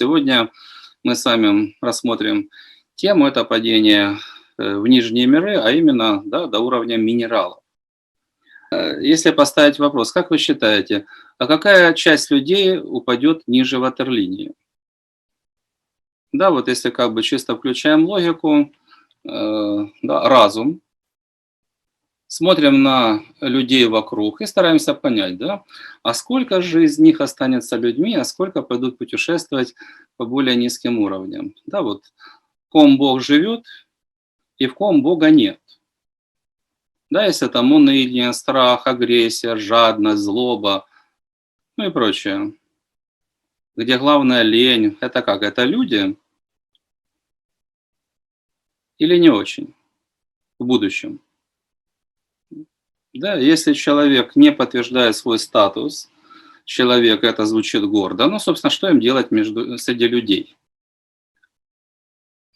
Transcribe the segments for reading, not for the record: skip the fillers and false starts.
Сегодня мы с вами рассмотрим тему, это падение в нижние миры, а именно до уровня минералов. Если поставить вопрос, как вы считаете, а какая часть людей упадет ниже ватерлинии? Да, вот если как бы чисто включаем логику, разум, смотрим на людей вокруг и стараемся понять, а сколько же из них останется людьми, а сколько пойдут путешествовать по более низким уровням. Да, вот в ком Бог живет и в ком Бога нет. Да, если там уныние, страх, агрессия, жадность, злоба, ну и прочее. Где главная лень, это как? Это люди или не очень в будущем? Да, если человек не подтверждает свой статус, человек, это звучит гордо, ну, собственно, что им делать среди людей?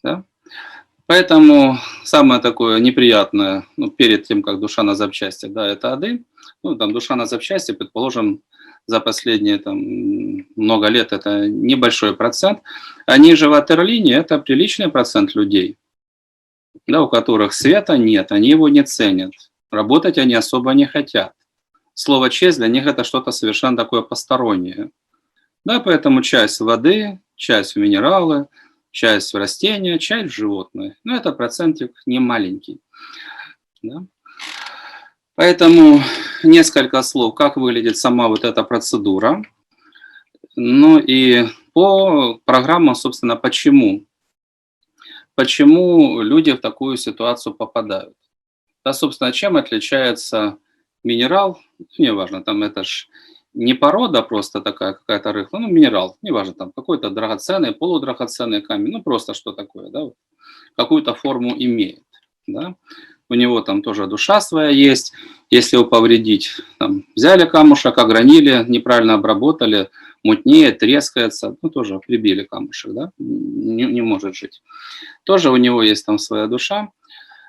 Да? Поэтому самое такое неприятное, перед тем, как душа на запчасти, это ады. Там душа на запчасти, предположим, за последние много лет это небольшой процент. А ниже ватерлинии это приличный процент людей, у которых света нет, они его не ценят. Работать они особо не хотят. Слово «честь» для них это что-то совершенно такое постороннее. Поэтому часть воды, часть в минералы, часть в растения, часть в животные. Но это процентик не маленький. Да? Поэтому несколько слов, как выглядит сама вот эта процедура. Ну и по программам, собственно, почему люди в такую ситуацию попадают. Да, собственно, чем отличается минерал, неважно, там это ж не порода просто такая какая-то рыхлая, минерал, неважно, там какой-то драгоценный, полудрагоценный камень, просто что такое, какую-то форму имеет, У него там тоже душа своя есть, если его повредить, взяли камушек, огранили, неправильно обработали, мутнеет, трескается, тоже прибили камушек, не может жить. Тоже у него есть там своя душа.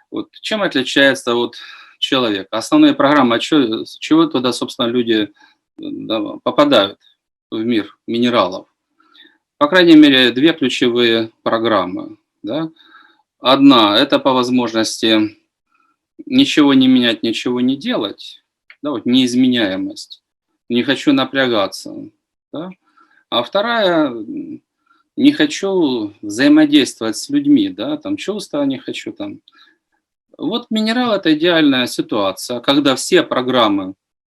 Вот чем отличается от человека? Основные программы, чего туда, собственно, люди попадают в мир минералов? По крайней мере, две ключевые программы. Одна – это по возможности ничего не менять, ничего не делать, неизменяемость. Не хочу напрягаться. А вторая – не хочу взаимодействовать с людьми, чувства не хочу Вот минерал – это идеальная ситуация, когда все программы,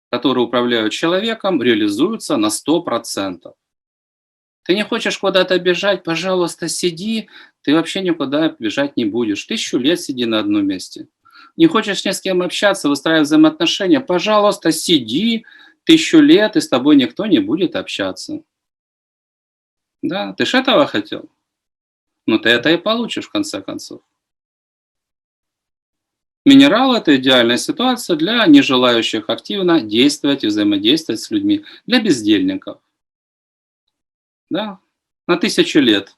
которые управляют человеком, реализуются на 100%. Ты не хочешь куда-то бежать, пожалуйста, сиди, ты вообще никуда бежать не будешь. 1000 лет сиди на одном месте. Не хочешь ни с кем общаться, выстраивать взаимоотношения, пожалуйста, сиди 1000 лет, и с тобой никто не будет общаться. Да, ты ж этого хотел? Ты это и получишь в конце концов. Минерал – это идеальная ситуация для не желающих активно действовать и взаимодействовать с людьми, для бездельников. На 1000 лет,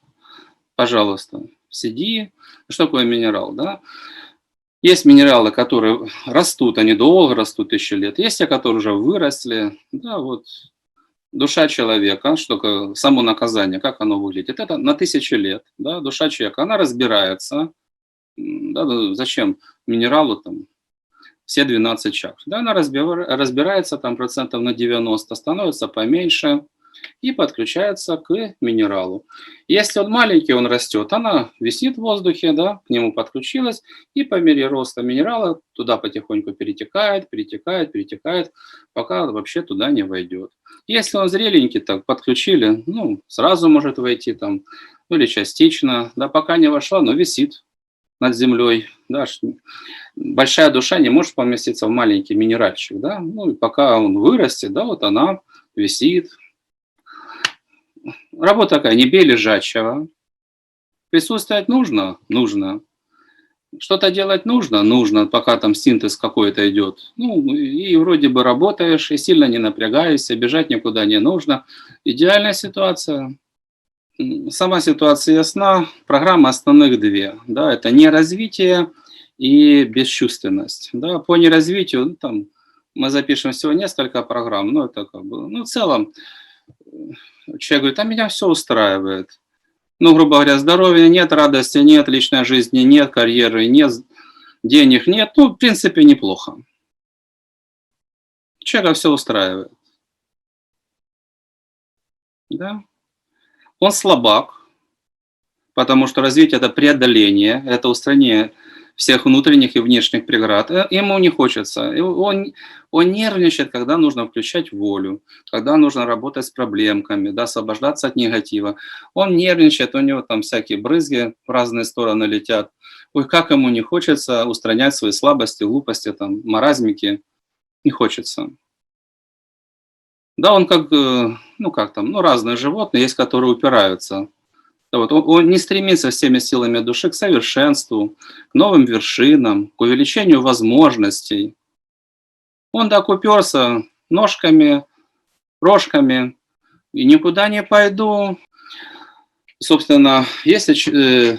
пожалуйста, сиди. Что такое минерал? Есть минералы, которые растут, они долго растут 1000 лет. Есть те, которые уже выросли. Душа человека, что такое само наказание, как оно выглядит? Это на 1000 лет. Душа человека, она разбирается. Зачем минералу все 12 чакр? Она разбирается процентов на 90, становится поменьше и подключается к минералу. Если он маленький, он растет, она висит в воздухе, к нему подключилась, и по мере роста минерала туда потихоньку перетекает, пока вообще туда не войдет. Если он зреленький, подключили, сразу может войти или частично, пока не вошла, но висит над землей. Большая душа не может поместиться в маленький минеральчик. И пока он вырастет, она висит. Работа такая, не бей лежачего. Присутствовать нужно? Нужно. Что-то делать нужно? Нужно, пока синтез какой-то идет. И вроде бы работаешь, и сильно не напрягаешься, бежать никуда не нужно. Идеальная ситуация. Сама ситуация ясна. Программа основных две. Это неразвитие и бесчувственность. По неразвитию мы запишем всего несколько программ. Это в целом человек говорит, а меня все устраивает. Ну, грубо говоря, здоровья нет, радости нет, личной жизни нет, карьеры нет, денег нет. Ну, в принципе, неплохо. Человека все устраивает. Да? Он слабак, потому что развитие – это преодоление, это устранение всех внутренних и внешних преград. Ему не хочется. Он нервничает, когда нужно включать волю, когда нужно работать с проблемками, да, освобождаться от негатива. Он нервничает, у него там всякие брызги в разные стороны летят. Ой, как ему не хочется устранять свои слабости, глупости, там, маразмики. Не хочется. Да, он как, ну как там, ну разные животные, есть, которые упираются. Вот, он не стремится всеми силами души к совершенству, к новым вершинам, к увеличению возможностей. Он так уперся ножками, рожками, и никуда не пойду. Собственно, если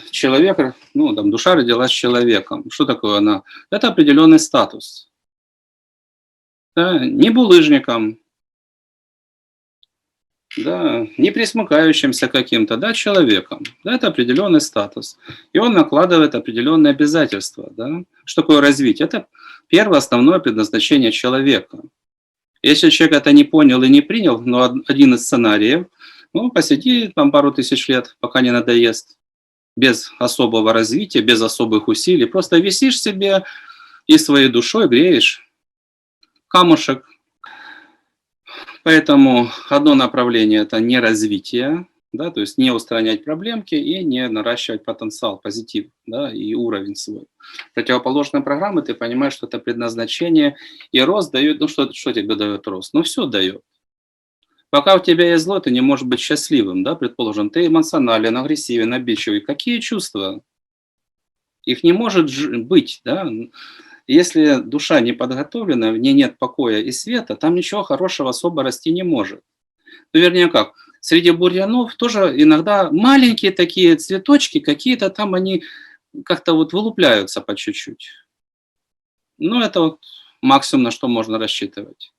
человек, ну там душа родилась человеком, что такое она? Это определенный статус. Да, не булыжником, да, не присмыкающимся каким-то, да, человеком. Да, это определенный статус. И он накладывает определенные обязательства. Да. Что такое развитие? Это первое основное предназначение человека. Если человек это не понял и не принял, но один из сценариев, ну, посиди там пару тысяч лет, пока не надоест, без особого развития, без особых усилий, просто висишь себе и своей душой греешь камушек. Поэтому одно направление – это не развитие, да, то есть не устранять проблемки и не наращивать потенциал, позитив, да, и уровень свой. Противоположная программа, ты понимаешь, что это предназначение, и рост дает, ну что тебе дает рост? Ну все дает. Пока у тебя есть зло, ты не можешь быть счастливым, да, предположим, ты эмоционален, агрессивен, обидчивый. Какие чувства? Их не может быть, да. Если душа не подготовлена, в ней нет покоя и света, там ничего хорошего особо расти не может. Ну, вернее как, среди бурьянов тоже иногда маленькие такие цветочки, какие-то там они как-то вот вылупляются по чуть-чуть. Ну, это вот максимум, на что можно рассчитывать.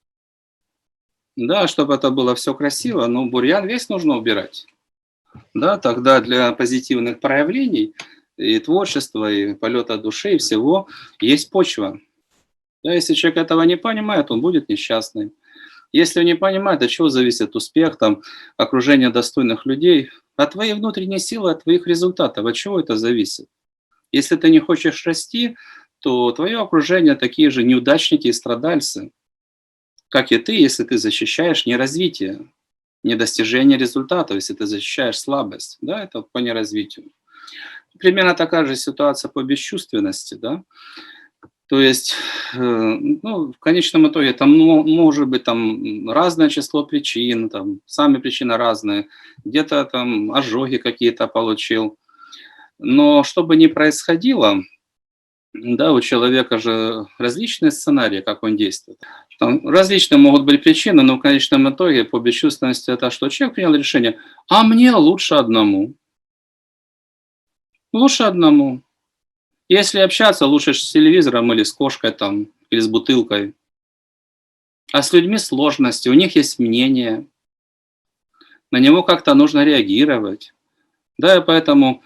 Да, чтобы это было все красиво, но бурьян весь нужно убирать. Да, тогда для позитивных проявлений и творчества, и полета души, и всего есть почва. Да, если человек этого не понимает, он будет несчастным. Если он не понимает, от чего зависит успех, там, окружение достойных людей, от твоей внутренней силы, от твоих результатов, от чего это зависит? Если ты не хочешь расти, то твое окружение такие же неудачники и страдальцы, как и ты, если ты защищаешь не развитие, не достижение результатов, если ты защищаешь слабость, да, это по неразвитию. Примерно такая же ситуация по бесчувственности, да. То есть, ну, в конечном итоге там может быть там разное число причин, там сами причины разные, где-то там ожоги какие-то получил. Но что бы ни происходило, да, у человека же различные сценарии, как он действует. Там различные могут быть причины, но в конечном итоге по бесчувственности это что? Человек принял решение, а мне лучше одному. Лучше одному. Если общаться, лучше с телевизором или с кошкой там, или с бутылкой. А с людьми сложности, у них есть мнение, на него как-то нужно реагировать. Да, и поэтому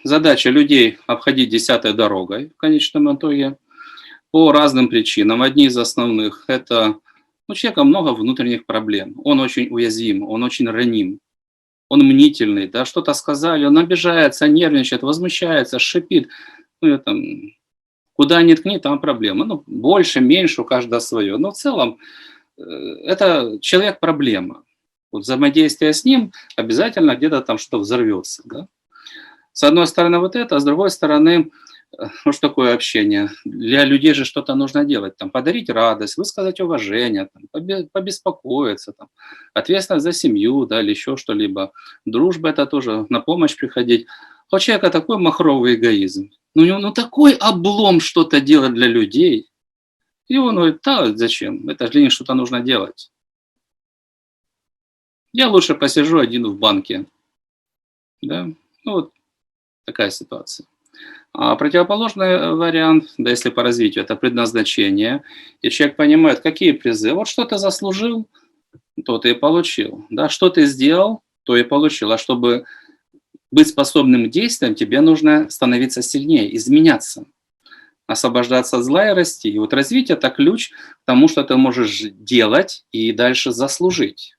задача людей обходить десятой дорогой в конечном итоге по разным причинам. Одни из основных – это у человека много внутренних проблем, он очень уязвим, он очень раним, он мнительный, да, что-то сказали, он обижается, нервничает, возмущается, шипит. Ну, там, куда ни ткни, там проблема. Ну, больше, меньше, у каждого свое. Но в целом это человек-проблема. Вот взаимодействие с ним обязательно где-то там что взорвется. Да? С одной стороны вот это, а с другой стороны, ну что такое общение? Для людей же что-то нужно делать. Там, подарить радость, высказать уважение, там, побеспокоиться, там, ответственность за семью, да, или еще что-либо. Дружба – это тоже на помощь приходить. А у человека такой махровый эгоизм. Ну, у него такой облом что-то делать для людей. И он говорит, да, зачем? Это же для них что-то нужно делать. Я лучше посижу один в банке. Да? Ну, вот такая ситуация. А противоположный вариант, да, если по развитию, это предназначение. И человек понимает, какие призы. Вот что ты заслужил, то ты и получил. Да, что ты сделал, то и получил. А чтобы быть способным к действиям, тебе нужно становиться сильнее, изменяться, освобождаться от зла и расти. И вот развитие– это ключ к тому, что ты можешь делать и дальше заслужить.